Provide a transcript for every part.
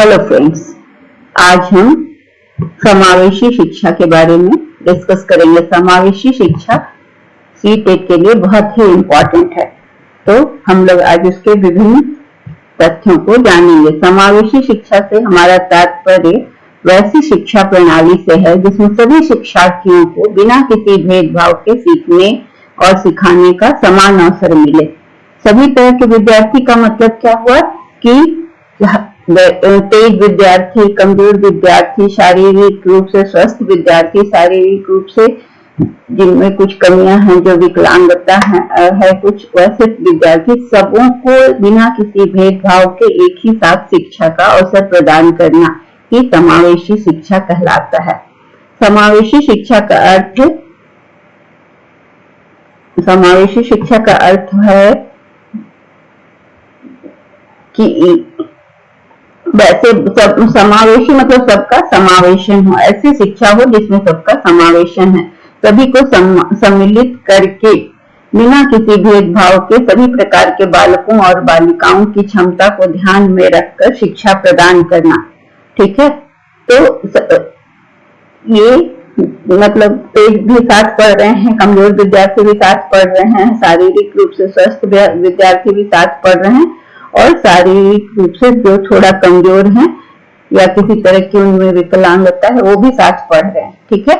Hello friends, आज हम समावेशी शिक्षा के बारे में डिस्कस करेंगे। समावेशी शिक्षा सीटेट के लिए बहुत ही इम्पोर्टेंट है, तो हम लोग आज उसके विभिन्न तथ्यों को जानेंगे। समावेशी शिक्षा से हमारा तात्पर्य वैसी शिक्षा प्रणाली से है जिसमें सभी शिक्षार्थियों को बिना किसी भेदभाव के सीखने और सिखाने का समान अवसर मिले। सभी तरह के विद्यार्थी का मतलब क्या हुआ कि तेज विद्यार्थी, कमजोर विद्यार्थी, शारीरिक रूप से स्वस्थ विद्यार्थी, शारीरिक रूप से जिनमें कुछ कमियां हैं, जो विकलांगता है कुछ, वैसे विद्यार्थी सबों को बिना किसी भेदभाव के एक ही साथ शिक्षा का अवसर प्रदान करना ही समावेशी शिक्षा कहलाता है। समावेशी शिक्षा का अर्थ है कि वैसे समावेशी मतलब सबका समावेशन हो, ऐसी शिक्षा हो जिसमें सबका समावेशन है, सभी को सम्मिलित करके बिना किसी भेदभाव के सभी प्रकार के बालकों और बालिकाओं की क्षमता को ध्यान में रखकर शिक्षा प्रदान करना। ठीक है, तो ये मतलब तेज भी साथ पढ़ रहे हैं, कमजोर विद्यार्थी भी साथ पढ़ रहे हैं, शारीरिक रूप से स्वस्थ विद्यार्थी भी साथ पढ़ रहे हैं और शारीरिक रूप से जो थोड़ा कमजोर हैं या किसी तरह की उनमें विकलांगता है वो भी साथ पढ़ रहे हैं। ठीक है,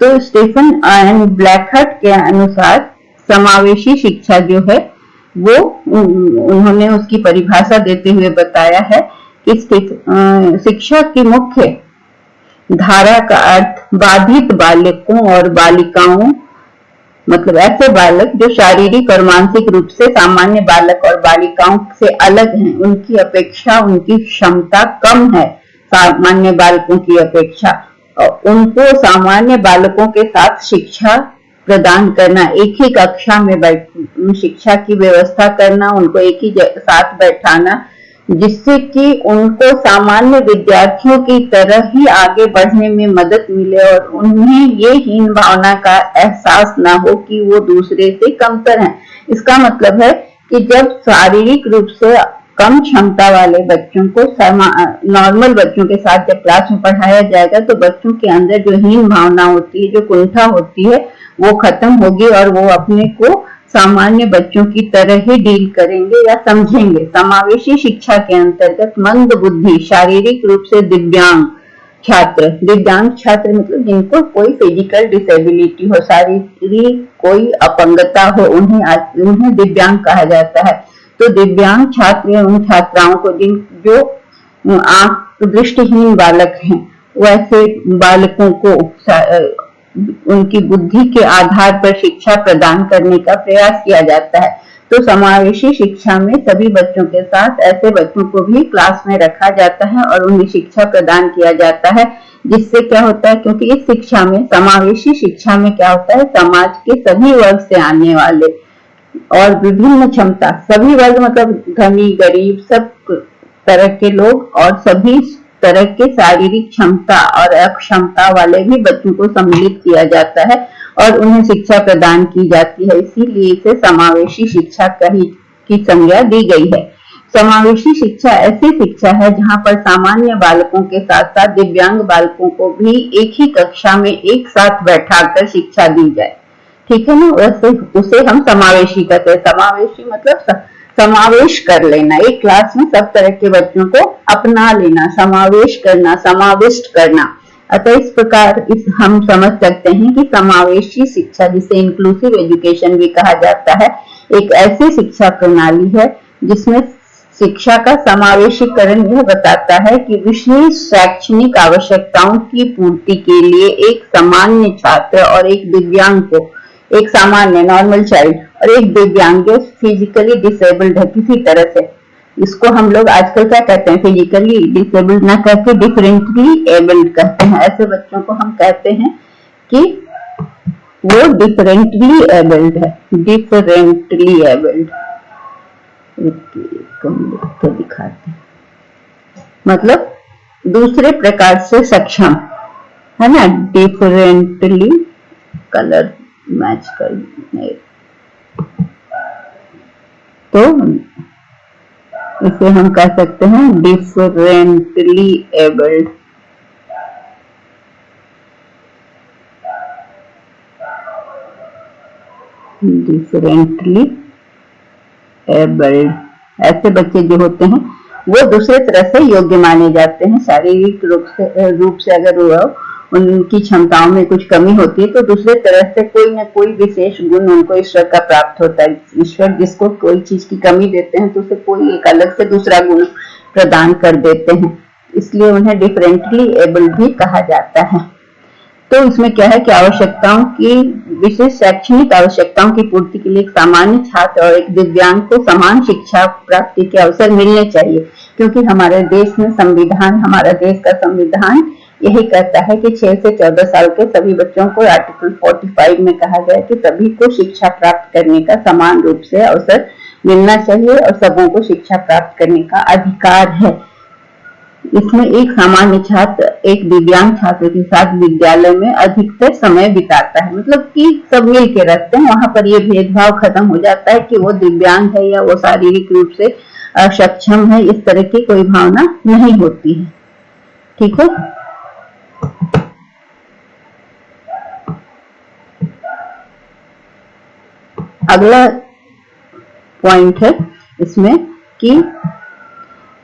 तो स्टीफन एंड ब्लैकहार्ट के अनुसार समावेशी शिक्षा जो है वो उन्होंने उसकी परिभाषा देते हुए बताया है कि शिक्षा की मुख्य धारा का अर्थ बाधित बालकों और बालिकाओं, मतलब ऐसे बालक जो शारीरिक और मानसिक रूप से सामान्य बालक और बालिकाओं से अलग हैं, उनकी अपेक्षा उनकी क्षमता कम है सामान्य बालकों की अपेक्षा, और उनको सामान्य बालकों के साथ शिक्षा प्रदान करना, एक ही कक्षा में शिक्षा की व्यवस्था करना, उनको एक ही साथ बैठाना, जिससे कि उनको सामान्य विद्यार्थियों की तरह ही आगे बढ़ने में मदद मिले और उन्हें ये हीन भावना का एहसास ना हो कि वो दूसरे से कमतर हैं। इसका मतलब है कि जब शारीरिक रूप से कम क्षमता वाले बच्चों को नॉर्मल बच्चों के साथ जब क्लास में पढ़ाया जाएगा तो बच्चों के अंदर जो हीन भावना होती है, जो कुंठा होती है, वो खत्म होगी और वो अपने को सामान्य बच्चों की तरह ही डील करेंगे या समझेंगे। समावेशी शिक्षा के अंतर्गत मंद बुद्धि, शारीरिक रूप से दिव्यांग छात्र मतलब जिनको कोई फिजिकल डिसेबिलिटी हो, शारीरिक कोई अपंगता हो, उन्हें दिव्यांग कहा जाता है। तो दिव्यांग छात्र उन छात्राओं को जो दृष्टिहीन बालक हैं, वैसे बालकों को उनकी बुद्धि के आधार पर शिक्षा प्रदान करने का प्रयास किया जाता है। तो समावेशी शिक्षा में सभी बच्चों के साथ ऐसे बच्चों को भी क्लास में रखा जाता है और उन्हें शिक्षा प्रदान किया जाता है, जिससे क्या होता है, क्योंकि इस शिक्षा में, समावेशी शिक्षा में क्या होता है, समाज के सभी वर्ग से आने वाले और विभिन्न क्षमता, सभी वर्ग मतलब धनी गरीब सब तरह के लोग और सभी तरह के शारीरिक क्षमता और अक्षमता वाले भी बच्चों को सम्मिलित किया जाता है और उन्हें शिक्षा प्रदान की जाती है। इसीलिए इसे समावेशी शिक्षा की संज्ञा दी गई है। समावेशी शिक्षा ऐसी शिक्षा है जहां पर सामान्य बालकों के साथ साथ दिव्यांग बालकों को भी एक ही कक्षा में एक साथ बैठाकर शिक्षा दी जाए। ठीक है ना, वैसे उसे हम समावेशी कहते हैं। समावेशी मतलब समावेश कर लेना, एक क्लास में सब तरह के बच्चों को अपना लेना, समावेश करना, समाविष्ट करना। अतः इस प्रकार हम समझ सकते हैं कि समावेशी शिक्षा, जिसे इंक्लूसिव एजुकेशन भी कहा जाता है, एक ऐसी शिक्षा प्रणाली है जिसमें शिक्षा का समावेशीकरण यह बताता है कि विशेष शैक्षणिक आवश्यकताओं की पूर्ति के लिए एक सामान्य छात्र और एक दिव्यांग को, एक सामान्य नॉर्मल चाइल्ड और एक दिव्यांग जो फिजिकली डिसेबल्ड है किसी तरह से, इसको हम लोग आजकल क्या कहते हैं, फिजिकली डिसेबल्ड ना कहते डिफरेंटली एबल्ड कहते हैं। ऐसे बच्चों को हम कहते हैं कि वो डिफरेंटली एबल्ड है, डिफरेंटली एबल्ड। तो दिखाते हैं, मतलब दूसरे प्रकार से सक्षम है ना, डिफरेंटली कलर मैच कर। तो इसे हम कह सकते हैं डिफरेंटली एबल्ड। डिफरेंटली एबल्ड ऐसे बच्चे जो होते हैं वो दूसरे तरह से योग्य माने जाते हैं। शारीरिक रूप से अगर वो उनकी क्षमताओं में कुछ कमी होती है तो दूसरे तरह से कोई न कोई विशेष गुण उनको ईश्वर का प्राप्त होता है। ईश्वर जिसको कोई चीज की कमी देते हैं तो उसे कोई एक अलग से दूसरा गुण प्रदान कर देते हैं, इसलिए उन्हें डिफरेंटली एबल्ड भी कहा जाता है। तो इसमें क्या है कि आवश्यकताओं की विशेष शैक्षणिक आवश्यकताओं की पूर्ति के लिए एक सामान्य छात्र और एक दिव्यांग को समान शिक्षा प्राप्ति के अवसर मिलने चाहिए, क्योंकि हमारे देश में संविधान, हमारा देश का संविधान यही कहता है कि 6 से 14 साल के सभी बच्चों को आर्टिकल 45 में कहा गया है कि सभी को शिक्षा प्राप्त करने का समान रूप से अवसर मिलना चाहिए और सबों को शिक्षा प्राप्त करने का अधिकार है। इसमें एक सामान्य छात्र एक दिव्यांग छात्र के साथ विद्यालय में अधिकतर समय बिताता है, मतलब कि सब मिल के रहते हैं। वहां पर ये भेदभाव खत्म हो जाता है कि वो दिव्यांग है या वो शारीरिक रूप से अक्षम है, इस तरह की कोई भावना नहीं होती है। ठीक है। अगला पॉइंट है इसमें कि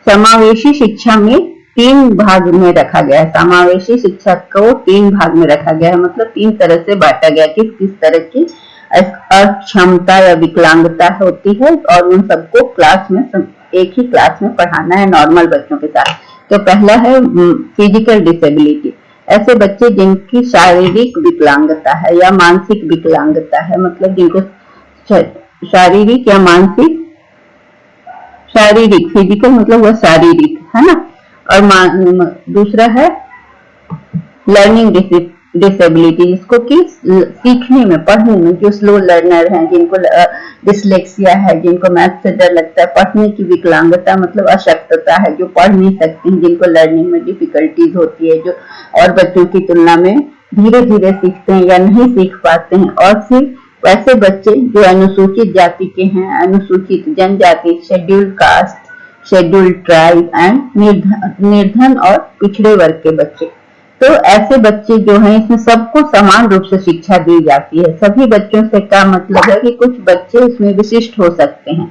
समावेशी शिक्षा में 3 भाग में रखा गया है। समावेशी शिक्षा को 3 भाग में रखा गया है, मतलब 3 तरह से बांटा गया कि किस तरह की अक्षमता या विकलांगता होती है और उन सबको क्लास में एक ही क्लास में पढ़ाना है नॉर्मल बच्चों के साथ। तो पहला है फिजिकल डिसेबिलिटी, ऐसे बच्चे जिनकी शारीरिक विकलांगता है या मानसिक विकलांगता है, मतलब जिनको शारीरिक या मानसिक, शारीरिक फिजिकल मतलब वह शारीरिक है ना, और दूसरा है लर्निंग डिसेबिलिटी, जिसको कि सीखने में, पढ़ने में, जो स्लो लर्नर हैं, जिनको डिसलेक्सिया है, जिनको मैथ से डर लगता है, पढ़ने की विकलांगता मतलब अशक्तता है, जो पढ़ नहीं सकते हैं, जिनको लर्निंग में डिफिकल्टीज होती है, जो और बच्चों की तुलना में धीरे धीरे सीखते हैं या नहीं सीख पाते हैं। और फिर वैसे बच्चे जो अनुसूचित जाति के हैं, अनुसूचित जनजाति, scheduled caste, scheduled tribe and निर्धन और पिछड़े वर्ग के बच्चे। तो ऐसे बच्चे जो हैं इसमें सबको समान रूप से शिक्षा दी जाती है। सभी बच्चों से क्या मतलब है कि कुछ बच्चे इसमें विशिष्ट हो सकते हैं,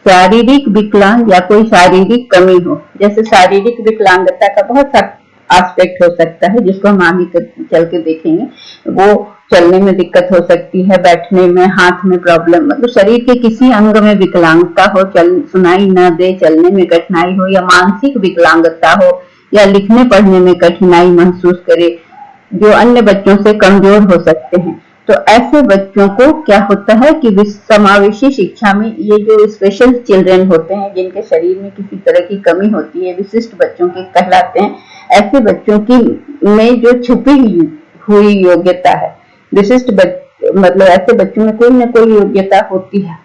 शारीरिक विकलांग या कोई शारीरिक कमी हो। जैसे शारीरिक विकलांगता का बहुत सा एस्पेक्ट हो सकता है जिसको हम आगे चल के देखेंगे। वो चलने में दिक्कत हो सकती है, बैठने में, हाथ में प्रॉब्लम, मतलब शरीर के किसी अंग में विकलांगता हो, सुनाई न दे, चलने में कठिनाई हो, या मानसिक विकलांगता हो, या लिखने पढ़ने में कठिनाई महसूस करे, जो अन्य बच्चों से कमजोर हो सकते हैं। तो ऐसे बच्चों को क्या होता है कि समावेशी शिक्षा में ये जो स्पेशल चिल्ड्रन होते हैं, जिनके शरीर में किसी तरह की कमी होती है, विशिष्ट बच्चों के कहलाते हैं। ऐसे बच्चों की में जो छुपी हुई योग्यता है, विशिष्ट मतलब ऐसे बच्चों में कोई न कोई योग्यता होती है,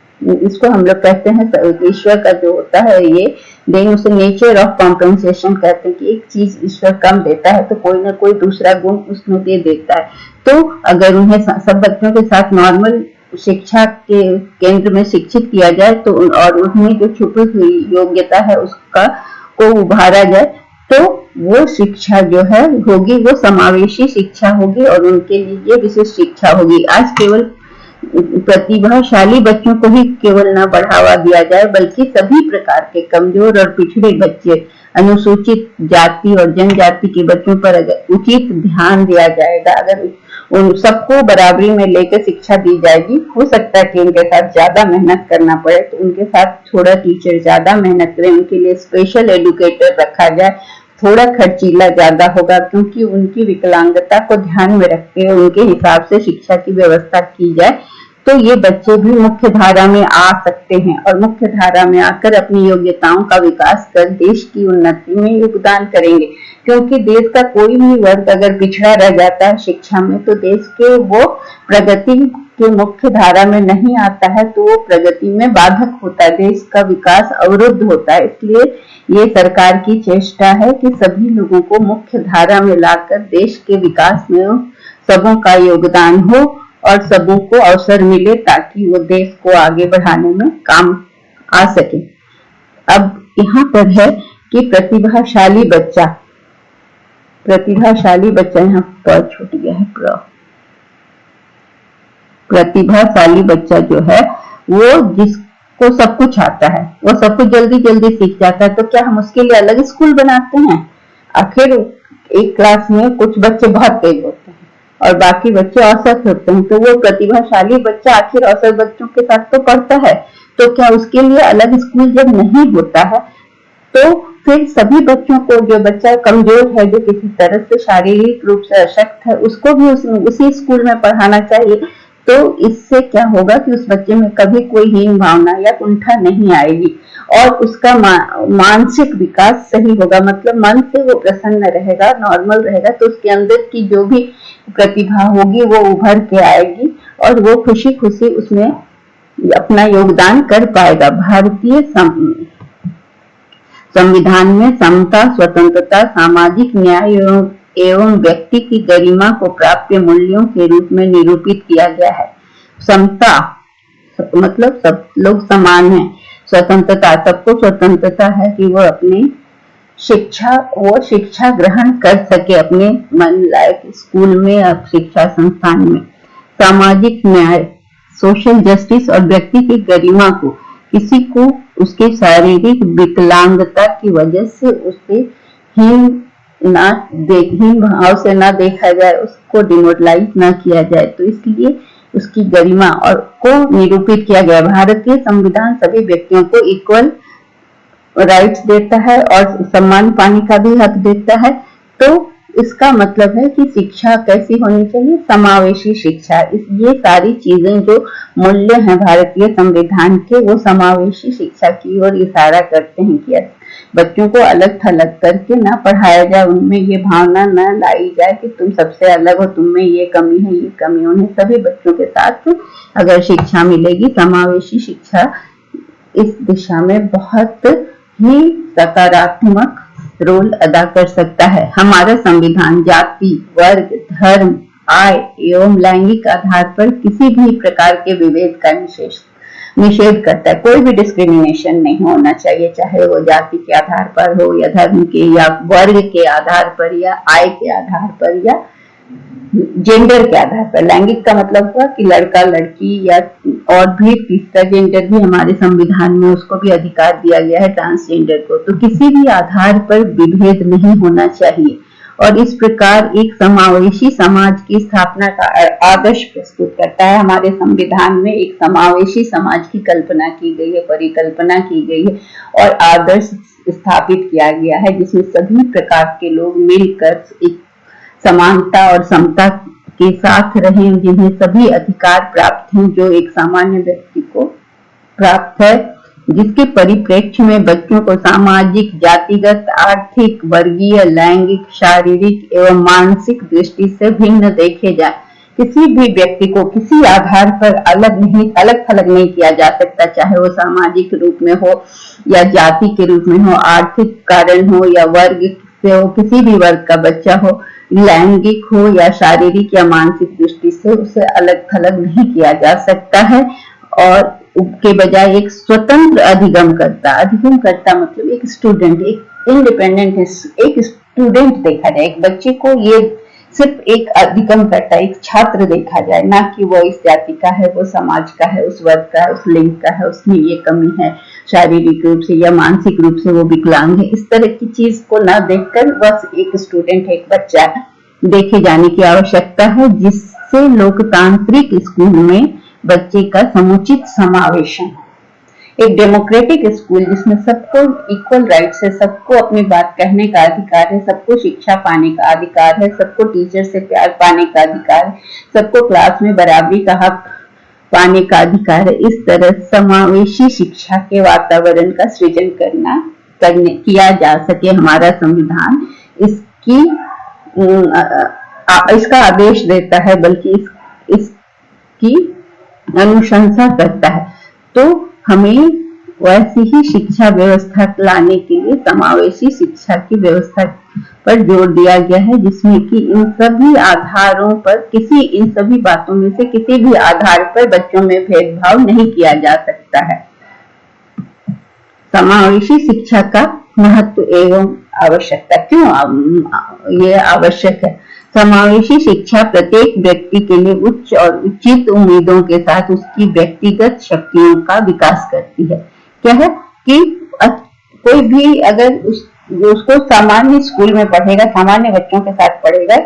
इसको हम लोग कहते हैं ईश्वर का जो होता है ये देन, उसे नेचर ऑफ कॉम्पेंसेशन कहते हैं कि एक चीज ईश्वर कम देता है तो कोई ना कोई दूसरा गुण उसमें दे देता है। तो अगर उन्हें सब बच्चों के साथ नॉर्मल शिक्षा के केंद्र में शिक्षित किया जाए तो और उनमें जो छुपी हुई योग्यता है उसका को उभारा जाए तो वो शिक्षा जो है होगी वो समावेशी शिक्षा होगी और उनके लिए विशिष्ट शिक्षा होगी। आज केवल प्रतिभाशाली बच्चों को ही केवल न बढ़ावा दिया जाए बल्कि सभी प्रकार के कमजोर और पिछड़े बच्चे, अनुसूचित जाति और जनजाति के बच्चों पर अगर उचित ध्यान दिया जाएगा, अगर उन सबको बराबरी में लेकर शिक्षा दी जाएगी, हो सकता है कि उनके साथ ज्यादा मेहनत करना पड़े तो उनके साथ थोड़ा टीचर ज्यादा मेहनत करें, उनके लिए स्पेशल एडुकेटर रखा जाए, थोड़ा खर्चीला ज्यादा होगा क्योंकि उनकी विकलांगता को ध्यान में रखते हुए उनके हिसाब से शिक्षा की व्यवस्था की जाए तो ये बच्चे भी मुख्य धारा में आ सकते हैं और मुख्य धारा में आकर अपनी योग्यताओं का विकास कर देश की उन्नति में योगदान करेंगे। क्योंकि देश का कोई भी वर्ग अगर पिछड़ा रह जाता है शिक्षा में तो देश के वो प्रगति के मुख्य धारा में नहीं आता है तो वो प्रगति में बाधक होता है, देश का विकास अवरुद्ध होता है। इसलिए ये सरकार की चेष्टा है कि सभी लोगों को मुख्य धारा में लाकर देश के विकास में सबों का योगदान हो और सबों को अवसर मिले ताकि वो देश को आगे बढ़ाने में काम आ सके। अब यहाँ पर है कि प्रतिभाशाली बच्चा, यहाँ पर छूट गया है, प्रतिभाशाली बच्चा जो है वो जिसको सब कुछ आता है, वो सब कुछ जल्दी जल्दी सीख जाता है, तो क्या हम उसके लिए अलग स्कूल बनाते हैं? आखिर एक क्लास में कुछ बच्चे बहुत तेज होते हैं और बाकी बच्चे औसत होते हैं, तो वो प्रतिभाशाली बच्चा आखिर औसत बच्चों के साथ तो पढ़ता है, तो क्या उसके लिए अलग स्कूल जब नहीं होता है तो फिर सभी बच्चों को, जो बच्चा कमजोर है, जो किसी तरह से शारीरिक रूप से अशक्त है, उसको भी उसी स्कूल में पढ़ाना चाहिए। तो इससे क्या होगा कि उस बच्चे में कभी कोई हीन भावना या कुंठा नहीं आएगी और उसका मानसिक विकास सही होगा, मतलब मन से वो प्रसन्न रहेगा, नॉर्मल रहेगा, तो उसके अंदर की जो भी प्रतिभा होगी वो उभर के आएगी और वो खुशी खुशी उसमें अपना योगदान कर पाएगा। भारतीय संविधान में समता, स्वतंत्रता, सामाजिक न्याय एवं व्यक्ति की गरिमा को प्राप्य मूल्यों के रूप में निरूपित किया गया है। समता मतलब सब लोग समान हैं, स्वतंत्रता, सबको स्वतंत्रता है कि वो अपनी शिक्षा ग्रहण कर सके अपने मन लायक स्कूल में या शिक्षा संस्थान में। सामाजिक न्याय, सोशल जस्टिस और व्यक्ति की गरिमा को, किसी को उसके शारीरिक विकलांगता की वजह से उसे हीन भाव से ना देखा जाए, उसको डिमोरलाइज ना किया जाए, तो इसलिए उसकी गरिमा और को निरूपित किया गया। भारतीय संविधान सभी व्यक्तियों को इक्वल राइट्स देता है और सम्मान पाने का भी हक देता है। तो इसका मतलब है कि शिक्षा कैसी होनी चाहिए? समावेशी शिक्षा। ये सारी चीजें जो मूल्य हैं भारतीय संविधान के, वो समावेशी शिक्षा की ओर इशारा करते हैं कि बच्चों को अलग थलग करके ना पढ़ाया जाए, उनमें ये भावना न लाई जाए कि तुम सबसे अलग हो, तुम में ये कमी है, ये कमी। उन्हें सभी बच्चों के साथ अगर शिक्षा मिलेगी, समावेशी शिक्षा इस दिशा में बहुत ही सकारात्मक रोल अदा कर सकता है। हमारा संविधान जाति, वर्ग, धर्म, आय एवं लैंगिक आधार पर किसी भी प्रकार के विभेद का निषेध करता है। कोई भी डिस्क्रिमिनेशन नहीं होना चाहिए, चाहे वो जाति के आधार पर हो या धर्म के या वर्ग के आधार पर या आय के आधार पर या जेंडर के आधार पर। लैंगिक का मतलब हुआ कि लड़का लड़की या और भी तीसरा जेंडर भी हमारे संविधान में उसको भी अधिकार दिया गया है, ट्रांसजेंडर को। तो किसी भी आधार पर विभेद नहीं होना चाहिए और इस प्रकार एक समावेशी समाज की स्थापना का आदर्श प्रस्तुत करता है। हमारे संविधान में एक समावेशी समाज की कल्पना की गई है, परिकल्पना की गई है और आदर्श स्थापित किया गया है, जिसमें सभी प्रकार के लोग मिलकर एक समानता और समता के साथ रहें, जिन्हें सभी अधिकार प्राप्त हैं जो एक सामान्य व्यक्ति को प्राप्त है, जिसके परिप्रेक्ष्य में बच्चों को सामाजिक, जातिगत, आर्थिक, वर्गीय, लैंगिक, शारीरिक एवं मानसिक दृष्टि से भिन्न देखे जाए। किसी भी व्यक्ति को किसी आधार पर अलग थलग नहीं किया जा सकता, चाहे वो सामाजिक रूप में हो या जाति के रूप में हो, आर्थिक कारण हो या वर्ग से हो, किसी भी वर्ग का बच्चा हो, लैंगिक हो या शारीरिक या मानसिक दृष्टि से उसे अलग थलग नहीं किया जा सकता है और के बजाय एक स्वतंत्र अधिगम करता मतलब एक स्टूडेंट, एक इंडिपेंडेंट, एक स्टूडेंट देखा जाए, एक बच्चे को ये सिर्फ एक अधिगम करता है, एक छात्र देखा जाए, ना कि वो इस जाति का है, वो समाज का है, उस वर्ग का है, उस लिंग का है, उसमें ये कमी है, शारीरिक रूप से या मानसिक रूप से वो विकलांग है। इस तरह की चीज को ना देखकर बस एक स्टूडेंट, एक बच्चा देखे जाने की आवश्यकता है, जिससे लोकतांत्रिक स्कूल में बच्चे का समुचित समावेशन, एक डेमोक्रेटिक स्कूल जिसमें सबको इक्वल राइट्स है, सबको अपनी बात कहने का अधिकार है, सबको शिक्षा पाने का अधिकार है, सबको टीचर से प्यार पाने का अधिकार है, सबको क्लास में बराबरी का हक पाने का अधिकार है। इस तरह समावेशी शिक्षा के वातावरण का सृजन किया जा सके। हमारा संविधान इसका आदेश देता है, बल्कि इसकी अनुशंसा करता है। तो हमें वैसी ही शिक्षा व्यवस्था लाने के लिए समावेशी शिक्षा की व्यवस्था पर जोर दिया गया है, जिसमें कि इन सभी आधारों पर इन सभी बातों में से किसी भी आधार पर बच्चों में भेदभाव नहीं किया जा सकता है। समावेशी शिक्षा का महत्व एवं आवश्यकता। क्यों ये आवश्यक है? समावेशी शिक्षा प्रत्येक व्यक्ति के लिए उच्च और उचित उम्मीदों के साथ उसकी व्यक्तिगत शक्तियों का विकास करती है। क्या है कि कोई भी अगर उसको सामान्य स्कूल में पढ़ेगा, सामान्य बच्चों के साथ पढ़ेगा,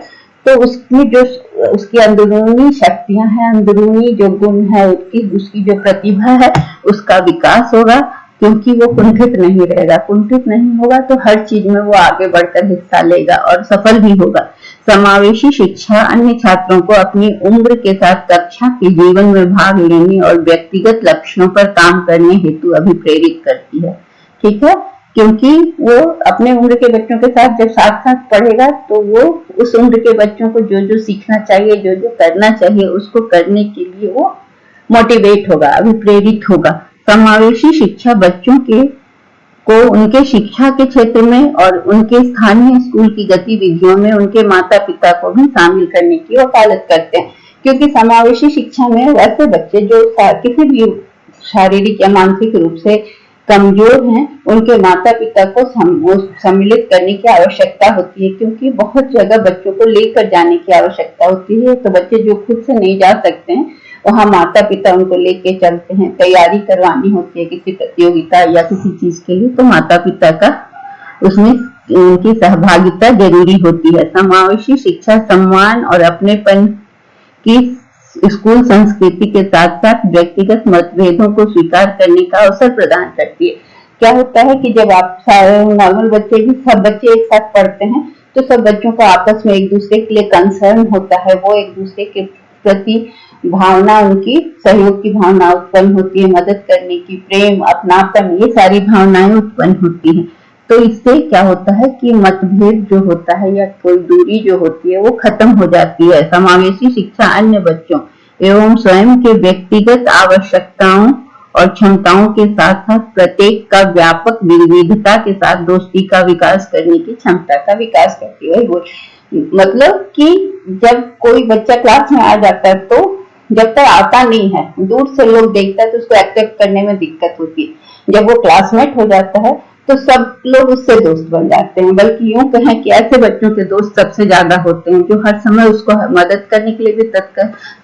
तो उसकी जो उसकी अंदरूनी शक्तियां हैं, अंदरूनी जो गुण है, उसकी जो प्रतिभा है, उसका विकास होगा, क्योंकि वो कुंठित नहीं रहेगा। कुंठित नहीं होगा तो हर चीज में वो आगे बढ़कर हिस्सा लेगा और सफल भी होगा। समावेशी शिक्षा अन्य छात्रों को अपनी उम्र के साथ कक्षा के जीवन में भाग लेने और व्यक्तिगत लक्ष्यों पर काम करने हेतु अभिप्रेरित करती है। ठीक है, क्योंकि वो अपने उम्र के बच्चों के साथ जब साथ साथ पढ़ेगा तो वो उस उम्र के बच्चों को जो जो सीखना चाहिए, जो जो करना चाहिए, उसको करने के लिए वो मोटिवेट होगा, अभिप्रेरित होगा। समावेशी शिक्षा बच्चों को उनके शिक्षा के क्षेत्र में और उनके स्थानीय स्कूल की गतिविधियों में उनके माता पिता को भी शामिल करने की वकालत करते हैं, क्योंकि समावेशी शिक्षा में वैसे बच्चे जो किसी भी शारीरिक या मानसिक रूप से कमजोर हैं, उनके माता पिता को सम्मिलित करने की आवश्यकता होती है, क्योंकि बहुत जगह बच्चों को लेकर जाने की आवश्यकता होती है। तो बच्चे जो खुद से नहीं जा सकते हैं, वहाँ माता पिता उनको लेके चलते हैं। तैयारी करवानी होती है किसी प्रतियोगिता या किसी चीज के लिए, तो माता पिता का उसमें उनकी सहभागिता जरूरी होती है। समावेशी शिक्षा सम्मान और अपनेपन की स्कूल संस्कृति के साथ साथ व्यक्तिगत मतभेदों को स्वीकार करने का अवसर प्रदान करती है। क्या होता है कि जब आप नॉर्मल बच्चे भी सब बच्चे एक साथ पढ़ते हैं, तो सब बच्चों को आपस में एक दूसरे के लिए कंसर्न होता है, वो एक दूसरे के प्रति भावना, उनकी सहयोग की भावना उत्पन्न होती है, मदद करने की, प्रेम, अपनापन, ये सारी भावनाएं उत्पन्न होती हैं। तो इससे क्या होता है कि मतभेद जो होता है या कोई दूरी जो होती है वो खत्म हो जाती है। समावेशी शिक्षा अन्य बच्चों एवं स्वयं के व्यक्तिगत आवश्यकताओं और क्षमताओं के साथ साथ प्रत्येक का व्यापक विविधता के साथ दोस्ती का विकास करने की क्षमता का विकास करती है। मतलब कि जब कोई बच्चा क्लास में आ जाता है, तो जब तक आता नहीं है, दूर से लोग देखता है तो उसको एक्सेप्ट करने में दिक्कत होती है। जब वो क्लासमेट हो जाता है तो सब लोग उससे दोस्त बन जाते हैं। बल्कि यूं कहें कि ऐसे बच्चों के दोस्त सबसे ज्यादा होते हैं जो हर समय उसको मदद करने के लिए भी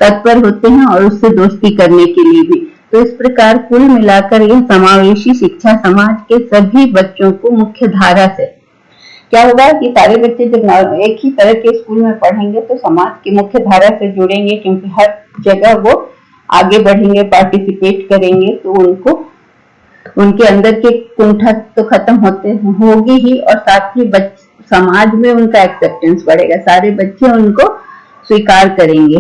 तत्पर होते हैं और उससे दोस्ती करने के लिए भी। तो इस प्रकार कुल मिलाकर यह समावेशी शिक्षा समाज के सभी बच्चों को मुख्य धारा से, क्या होगा कि सारे बच्चे जब एक ही तरह के स्कूल में पढ़ेंगे तो समाज की मुख्य धारा से जुड़ेंगे, क्योंकि हर जगह वो आगे बढ़ेंगे, पार्टिसिपेट करेंगे, तो उनको उनके अंदर के कुंठा तो खत्म होगी ही, और साथ ही समाज में उनका एक्सेप्टेंस बढ़ेगा, सारे बच्चे उनको स्वीकार करेंगे।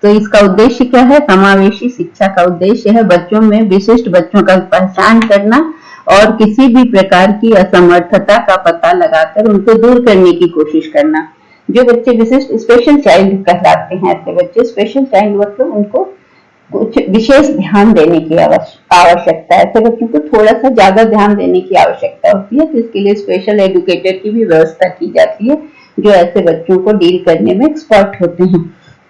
तो इसका उद्देश्य क्या है? समावेशी शिक्षा का उद्देश्य है बच्चों में विशिष्ट बच्चों का पहचान करना और किसी भी प्रकार की असमर्थता का पता लगाकर उनको दूर करने की कोशिश करना। जो बच्चे विशिष्ट स्पेशल चाइल्ड कहलाते हैं, ऐसे बच्चे स्पेशल चाइल्ड मतलब उनको कुछ विशेष ध्यान देने की आवश्यकता है। ऐसे बच्चों को थोड़ा सा ज्यादा ध्यान देने की आवश्यकता होती है, तो इसके लिए स्पेशल एजुकेटर की भी व्यवस्था की जाती है, जो ऐसे बच्चों को डील करने में एक्सपर्ट होते हैं।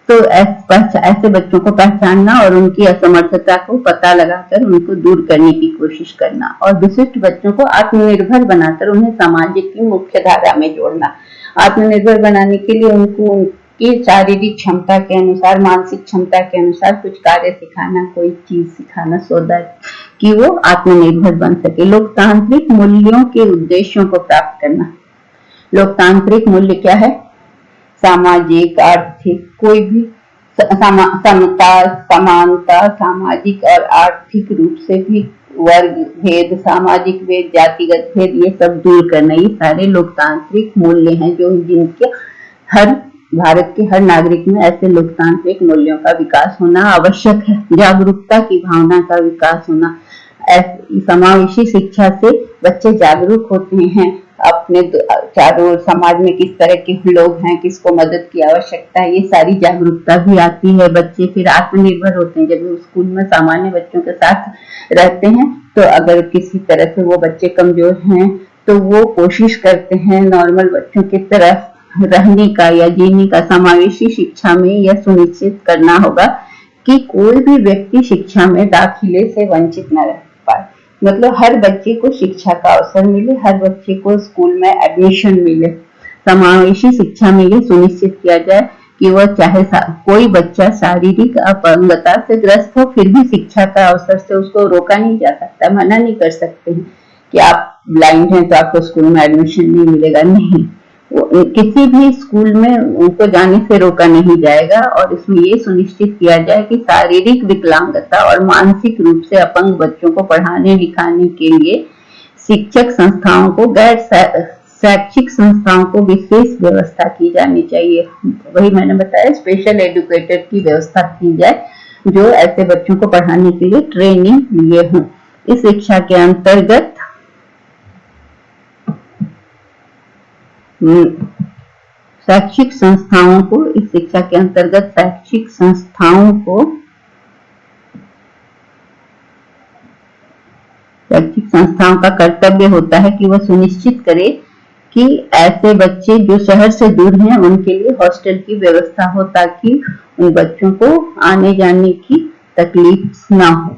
तो ऐसे बच्चों को पहचानना और उनकी असमर्थता को पता लगाकर उनको दूर करने की कोशिश करना, और विशिष्ट बच्चों को आत्मनिर्भर बनाकर उन्हें सामाजिक की मुख्य धारा में जोड़ना। आत्मनिर्भर बनाने के लिए उनको की शारीरिक क्षमता के अनुसार, मानसिक क्षमता के अनुसार कुछ कार्य सिखाना, कोई चीज सिखाना, सो दैट कि वो आत्मनिर्भर बन सके। लोकतांत्रिक मूल्यों के उद्देश्यों को प्राप्त करना। लोकतांत्रिक मूल्य क्या है? सामाजिक, आर्थिक, कोई भी समता, समानता, सामाजिक और आर्थिक रूप से भी वर्ग भेद, सामाजिक भेद, जातिगत भेद, ये सब दूर करना। ये सारे लोकतांत्रिक मूल्य हैं जो जिनके हर भारत के हर नागरिक में ऐसे लोकतांत्रिक मूल्यों का विकास होना आवश्यक है। जागरूकता की भावना का विकास होना। समावेशी शिक्षा से बच्चे जागरूक होते हैं अपने चारों समाज में किस तरह के लोग हैं, किसको मदद की आवश्यकता है, ये सारी जागरूकता भी आती है। बच्चे फिर आत्मनिर्भर होते हैं जब वो स्कूल में सामान्य बच्चों के साथ रहते हैं। तो अगर किसी तरह से वो बच्चे कमजोर हैं तो वो कोशिश करते हैं नॉर्मल बच्चों की तरह रहने का या जीने का। समावेशी शिक्षा में यह सुनिश्चित करना होगा कि कोई भी व्यक्ति शिक्षा में दाखिले से वंचित न रह पाए। मतलब हर बच्चे को शिक्षा का अवसर मिले, हर बच्चे को स्कूल में एडमिशन मिले। समावेशी शिक्षा में ये सुनिश्चित किया जाए कि वह चाहे कोई बच्चा शारीरिक अपंगता से ग्रस्त हो, फिर भी शिक्षा का अवसर से उसको रोका नहीं जा सकता, मना नहीं कर सकते हैं कि आप ब्लाइंड हैं तो आपको स्कूल में एडमिशन नहीं मिलेगा, नहीं। किसी भी स्कूल में उनको जाने से रोका नहीं जाएगा। और इसमें ये सुनिश्चित किया जाए कि शारीरिक विकलांगता और मानसिक रूप से अपंग बच्चों को पढ़ाने लिखाने के लिए शिक्षक संस्थाओं को, गैर शैक्षिक संस्थाओं को विशेष व्यवस्था की जानी चाहिए। वही मैंने बताया, स्पेशल एजुकेटर की व्यवस्था की जाए जो ऐसे बच्चों को पढ़ाने के लिए ट्रेनिंग लिए हों। इस शिक्षा के अंतर्गत शैक्षिक संस्थाओं को, इस शिक्षा के अंतर्गत शैक्षिक संस्थाओं का कर्तव्य होता है कि वह सुनिश्चित करे कि ऐसे बच्चे जो शहर से दूर हैं उनके लिए हॉस्टल की व्यवस्था हो, ताकि उन बच्चों को आने जाने की तकलीफ ना हो।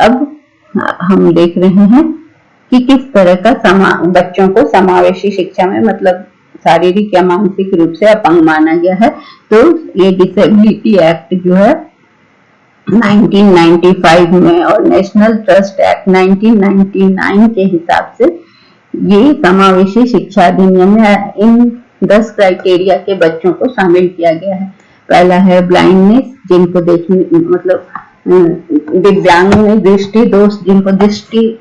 अब हम देख रहे हैं कि किस तरह का बच्चों को समावेशी शिक्षा में, मतलब शारीरिक या मानसिक रूप से अपंग माना गया है। तो ये डिसेबिलिटी एक्ट जो है 1995 में और नेशनल ट्रस्ट एक्ट 1999 के हिसाब से ये समावेशी शिक्षा अधिनियम में इन 10 क्राइटेरिया के बच्चों को शामिल किया गया है। पहला है ब्लाइंडनेस, जिनको देखने, मतलब दिव्यांग में दृष्टि दोष, जिनको दृष्टि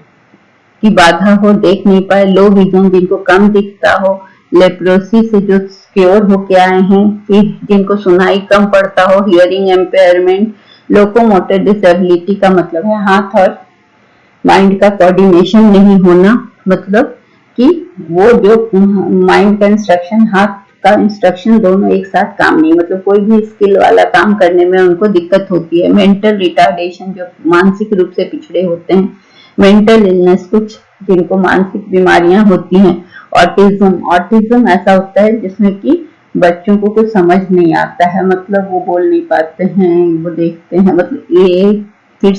की बाधा हो, देख नहीं पाए, लो विजन, जिनको कम दिखता हो, लेप्रोसी से जो क्योर होके आए हैं, फिर जिनको सुनाई कम पड़ता हो, हियरिंग एम्पेयरमेंट, लोकोमोटर डिसेबिलिटी का मतलब है हाथ और माइंड का कोऑर्डिनेशन नहीं होना, मतलब कि वो जो माइंड का इंस्ट्रक्शन, हाथ का इंस्ट्रक्शन दोनों एक साथ काम नहीं, मतलब कोई भी स्किल वाला काम करने में उनको दिक्कत होती है। मेंटल रिटार्डेशन, जो मानसिक रूप से पिछड़े होते हैं। मेंटल इलनेस, कुछ जिनको मानसिक बीमारियां होती हैं। ऑटिज्म ऐसा होता है जिसमें कि बच्चों को कुछ समझ नहीं आता है, मतलब वो बोल नहीं पाते हैं, वो देखते हैं, मतलब ये। फिर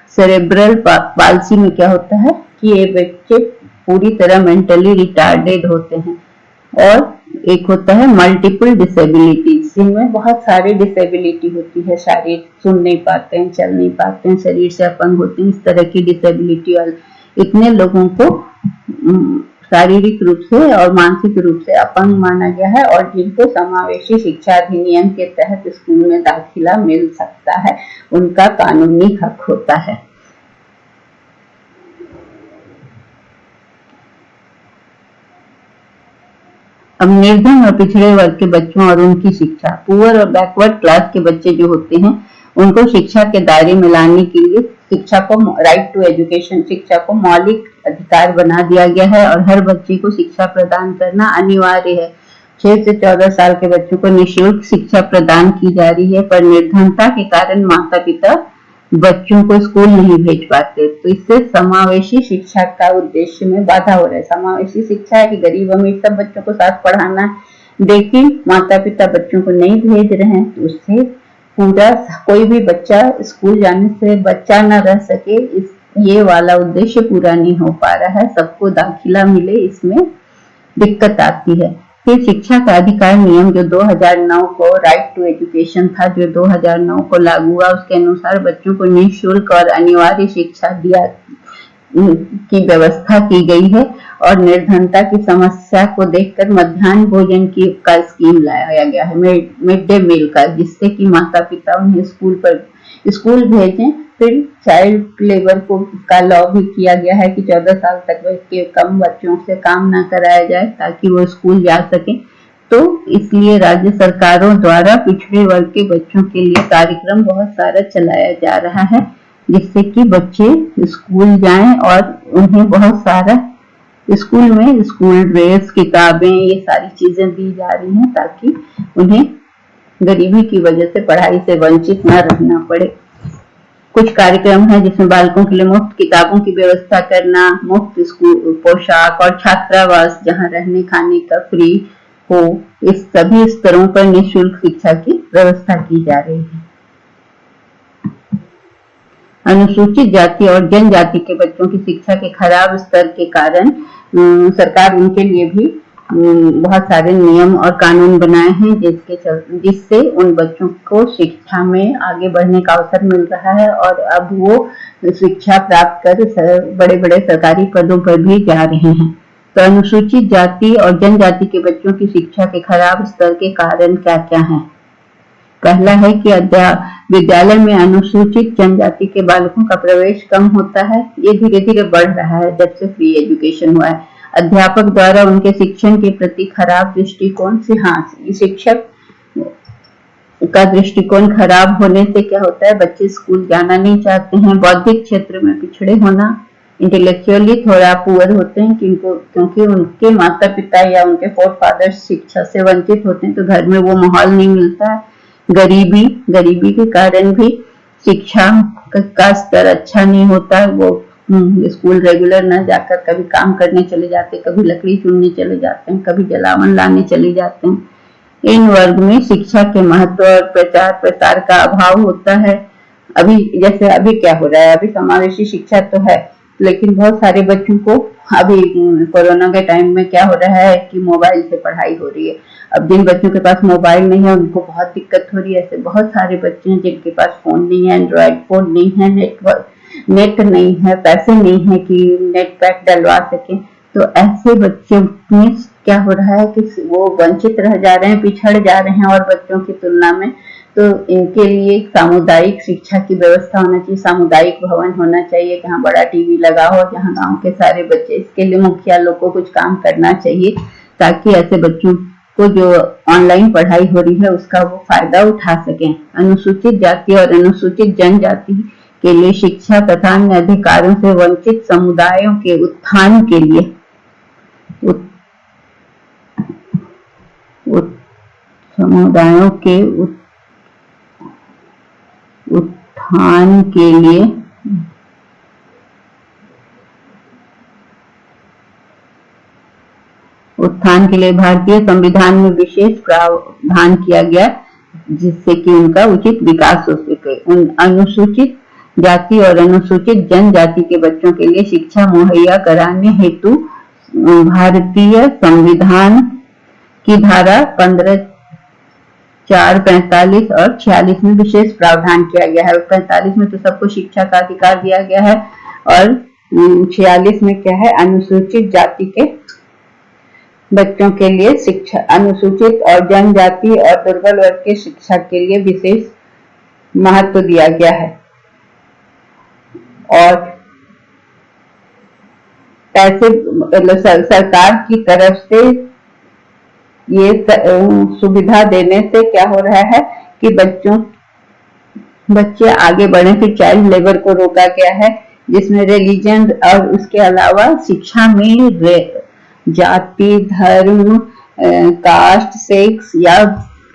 सेरेब्रल पाल्सी में क्या होता है कि ये बच्चे पूरी तरह मेंटली रिटार्डेड होते हैं। और एक होता है मल्टीपल डिसेबिलिटी, जिनमें बहुत सारी डिसेबिलिटी होती है, शारीरिक, सुन नहीं पाते हैं, चल नहीं पाते हैं, शरीर से अपंग होते हैं, इस तरह की डिसेबिलिटी वाले इतने लोगों को शारीरिक रूप से और मानसिक रूप से अपंग माना गया है, और जिनको समावेशी शिक्षा अधिनियम के तहत स्कूल में दाखिला मिल सकता है, उनका कानूनी हक होता है। अब निर्धन और पिछड़े वर्ग के बच्चों और उनकी शिक्षा। पुअर और बैकवर्ड क्लास के बच्चे जो होते हैं उनको शिक्षा के दायरे में लाने के लिए शिक्षा को, राइट टू एजुकेशन, शिक्षा को मौलिक अधिकार बना दिया गया है और हर बच्चे को शिक्षा प्रदान करना अनिवार्य है। 6 से 14 साल के बच्चों को निःशुल्क शिक्षा प्रदान की जा रही है, पर निर्धनता के कारण माता पिता बच्चों को स्कूल नहीं भेज पाते, तो इससे समावेशी शिक्षा का उद्देश्य में बाधा हो रहा है। समावेशी शिक्षा है कि गरीब अमीर सब बच्चों को साथ पढ़ाना, लेकिन माता पिता बच्चों को नहीं भेज रहे हैं, तो उससे पूरा कोई भी बच्चा स्कूल जाने से बच्चा न रह सके, ये वाला उद्देश्य पूरा नहीं हो पा रहा है। सबको दाखिला मिले, इसमें दिक्कत आती है। फिर शिक्षा का अधिकार नियम जो 2009 को, राइट टू एजुकेशन था जो 2009 को लागू हुआ, उसके अनुसार बच्चों को निःशुल्क और अनिवार्य शिक्षा दिया की व्यवस्था की गई है। और निर्धनता की समस्या को देखकर मध्याह्न भोजन का स्कीम लाया गया है, मिड डे मील का, जिससे कि माता पिता उन्हें स्कूल भेजें। फिर चाइल्ड लेबर का लॉ भी किया गया है कि 14 साल तक के कम बच्चों से काम ना कराया जाए, ताकि वो स्कूल जा सके। तो इसलिए राज्य सरकारों द्वारा पिछड़े वर्ग के बच्चों के लिए कार्यक्रम बहुत सारा चलाया जा रहा है, जिससे कि बच्चे स्कूल जाएं और उन्हें बहुत सारा स्कूल में स्कूल ड्रेस, किताबें, ये सारी चीजें दी जा रही हैं, ताकि उन्हें गरीबी की वजह से पढ़ाई से वंचित न रहना पड़े। कुछ कार्यक्रम है जिसमें बालकों के लिए मुफ्त किताबों की व्यवस्था करना, मुफ्त स्कूल पोशाक और छात्रावास जहां रहने खाने का फ्री हो, इस सभी स्तरों पर निःशुल्क शिक्षा की व्यवस्था की जा रही है। अनुसूचित जाति और जनजाति के बच्चों की शिक्षा के खराब स्तर के कारण सरकार उनके लिए भी बहुत सारे नियम और कानून बनाए हैं जिससे उन बच्चों को शिक्षा में आगे बढ़ने का अवसर मिल रहा है और अब वो शिक्षा प्राप्त कर बड़े बड़े सरकारी पदों पर भी जा रहे हैं। तो अनुसूचित जाति और जनजाति के बच्चों की शिक्षा के खराब स्तर के कारण क्या क्या हैं? पहला है कि विद्यालय में अनुसूचित जनजाति के बालकों का प्रवेश कम होता है। ये धीरे धीरे बढ़ रहा है जब से फ्री एजुकेशन हुआ है। अध्यापक द्वारा उनके शिक्षण के प्रति खराब दृष्टिकोण से, शिक्षक का दृष्टिकोण खराब होने से क्या होता है, बच्चे स्कूल जाना नहीं चाहते हैं। बौद्धिक क्षेत्र में पिछड़े होना, इंटेलेक्चुअली थोड़ा पुअर होते हैं क्योंकि उनके माता पिता या उनके फोर फादर्स शिक्षा से वंचित होते हैं, तो घर में वो माहौल नहीं मिलता है। गरीबी के कारण भी शिक्षा का स्तर अच्छा नहीं होता। वो स्कूल रेगुलर न जाकर कभी काम करने चले जाते, कभी लकड़ी चुनने चले जाते हैं, कभी जलावन लाने चले जाते हैं। इन वर्ग में शिक्षा के महत्व और प्रचार प्रसार का अभाव होता है। अभी क्या हो रहा है, अभी समावेशी शिक्षा तो है, लेकिन बहुत सारे बच्चों को अभी कोरोना के टाइम में क्या हो रहा है कि मोबाइल से पढ़ाई हो रही है। अब जिन बच्चों के पास मोबाइल नहीं है उनको बहुत दिक्कत हो रही है। ऐसे बहुत सारे बच्चे हैं जिनके पास फोन नहीं है, एंड्रॉइड फोन नहीं है, नेट नहीं है, पैसे नहीं है कि नेट पैक डलवा सके। तो ऐसे बच्चों में क्या हो रहा है कि वो वंचित रह जा रहे हैं, पिछड़ जा रहे हैं और बच्चों की तुलना में। तो इनके लिए सामुदायिक शिक्षा की व्यवस्था होना चाहिए, सामुदायिक भवन होना चाहिए जहाँ बड़ा टीवी लगा हो, जहाँ गांव के सारे बच्चे, इसके लिए मुखिया लोग को कुछ काम करना चाहिए ताकि ऐसे बच्चों को जो ऑनलाइन पढ़ाई हो रही है उसका वो फायदा उठा सकें। अनुसूचित जाति और अनुसूचित जनजाति के लिए शिक्षा तथा अन्य अधिकारों से वंचित समुदायों के उत्थान के लिए उत्थान के लिए भारतीय संविधान में विशेष प्रावधान किया गया जिससे कि उनका उचित विकास हो सके। उन अनुसूचित जाति और अनुसूचित जनजाति के बच्चों के लिए शिक्षा मुहैया कराने हेतु भारतीय संविधान की धारा 15, 4, 45 और 46 में विशेष प्रावधान किया गया है। 45 में तो सबको शिक्षा का अधिकार दिया गया है और 46 में क्या है, अनुसूचित जाति के बच्चों के लिए शिक्षा, अनुसूचित और जनजाति और दुर्बल वर्ग के शिक्षा के लिए विशेष महत्व दिया गया है। और ऐसे सरकार की तरफ से ये सुविधा देने से क्या हो रहा है कि बच्चे आगे बढ़े। फिर चाइल्ड लेबर को रोका गया है जिसमें रिलीजन और उसके अलावा शिक्षा में जाति, धर्म, कास्ट, सेक्स या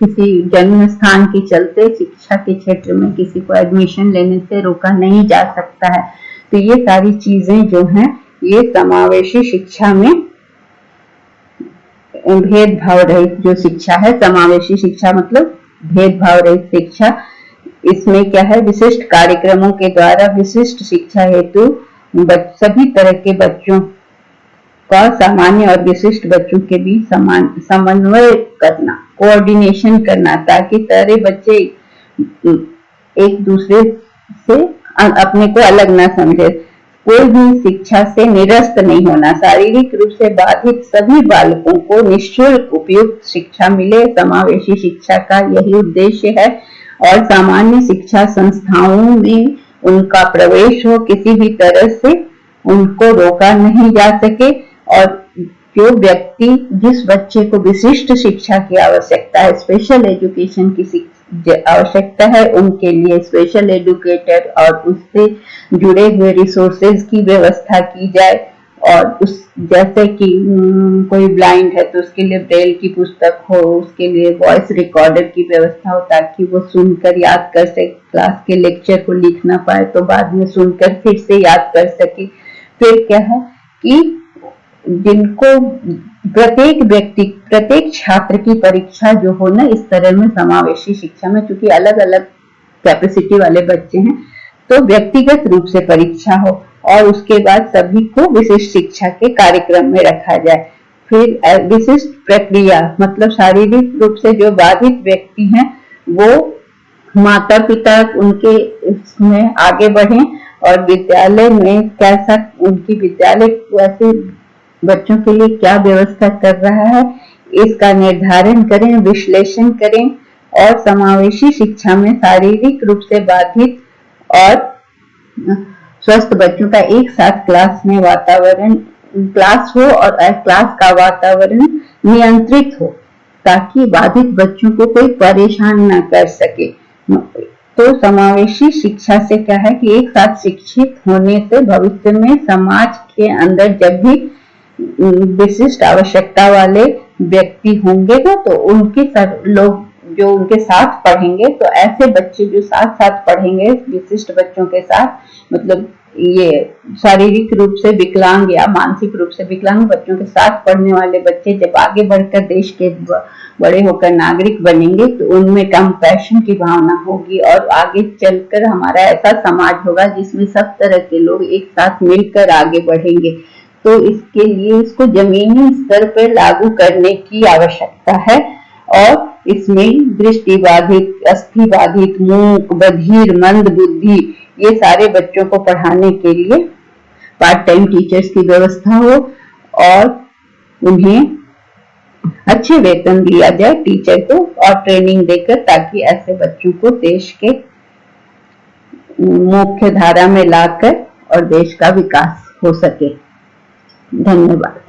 किसी जन्म स्थान के चलते शिक्षा के क्षेत्र में किसी को एडमिशन लेने से रोका नहीं जा सकता है। तो ये सारी चीजें जो हैं ये समावेशी शिक्षा में भेदभाव रहित जो शिक्षा है, समावेशी शिक्षा मतलब भेदभाव रहित शिक्षा। इसमें क्या है, विशिष्ट कार्यक्रमों के द्वारा विशिष्ट शिक्षा हेतु सभी तरह के बच्चों का सामान्य और विशिष्ट बच्चों के बीच समन्वय करना, कोऑर्डिनेशन करना, ताकि सारे बच्चे एक दूसरे से अपने को अलग ना समझे। कोई भी शिक्षा से निरस्त नहीं होना, शारीरिक रूप से बाधित सभी बालकों को निःशुल्क उपयुक्त शिक्षा मिले। समावेशी शिक्षा का यही उद्देश्य है और सामान्य शिक्षा संस्थाओं में उनका प्रवेश हो, किसी भी तरह से उनको रोका नहीं जा सके। और जो व्यक्ति, जिस बच्चे को विशिष्ट शिक्षा की आवश्यकता है, स्पेशल एजुकेशन की आवश्यकता है, उनके लिए स्पेशल एजुकेटर और उससे जुड़े हुए रिसोर्सेज की व्यवस्था की जाए। और उस जैसे कि कोई ब्लाइंड है तो उसके लिए ब्रेल की पुस्तक हो, उसके लिए वॉइस रिकॉर्डर की व्यवस्था हो ताकि वो सुनकर याद कर सके, क्लास के लेक्चर को लिख ना पाए तो बाद में सुनकर फिर से याद कर सके। फिर क्या है कि जिनको प्रत्येक छात्र की परीक्षा जो हो ना, इस तरह में समावेशी शिक्षा में, चूंकि अलग अलग कैपेसिटी वाले बच्चे हैं तो व्यक्तिगत रूप से परीक्षा हो और उसके बाद सभी को विशिष्ट शिक्षा के कार्यक्रम में रखा जाए। फिर विशिष्ट प्रक्रिया मतलब शारीरिक रूप से जो बाधित व्यक्ति हैं वो माता पिता उनके इसमें आगे बढ़े और विद्यालय में कैसा उनकी विद्यालय वैसे बच्चों के लिए क्या व्यवस्था कर रहा है इसका निर्धारण करें, विश्लेषण करें और समावेशी शिक्षा में शारीरिक रूप से बाधित और स्वस्थ बच्चों का एक साथ क्लास में वातावरण क्लास हो और क्लास का वातावरण नियंत्रित हो ताकि बाधित बच्चों को कोई परेशान न कर सके। तो समावेशी शिक्षा से क्या है कि एक साथ शिक्षित होने से भविष्य में समाज के अंदर जब भी विशिष्ट आवश्यकता वाले व्यक्ति होंगे तो उनके लोग जो उनके साथ पढ़ेंगे तो ऐसे बच्चे जो साथ साथ पढ़ेंगे विशिष्ट बच्चों के साथ मतलब ये शारीरिक रूप से विकलांग या मानसिक रूप से विकलांग बच्चों के साथ पढ़ने वाले बच्चे जब आगे बढ़कर देश के बड़े होकर नागरिक बनेंगे तो उनमें कंपैशन की भावना होगी और आगे चलकर हमारा ऐसा समाज होगा जिसमें सब तरह के लोग एक साथ मिलकर आगे बढ़ेंगे। तो इसके लिए इसको जमीनी स्तर पर लागू करने की आवश्यकता है और इसमें दृष्टि बाधित, अस्थि बाधित, मूक, बधिर, मंद बुद्धि ये सारे बच्चों को पढ़ाने के लिए पार्ट टाइम टीचर्स की व्यवस्था हो और उन्हें अच्छे वेतन दिया जाए टीचर को और ट्रेनिंग देकर ताकि ऐसे बच्चों को देश के मुख्य धारा में लाकर और देश का विकास हो सके। धन्यवाद।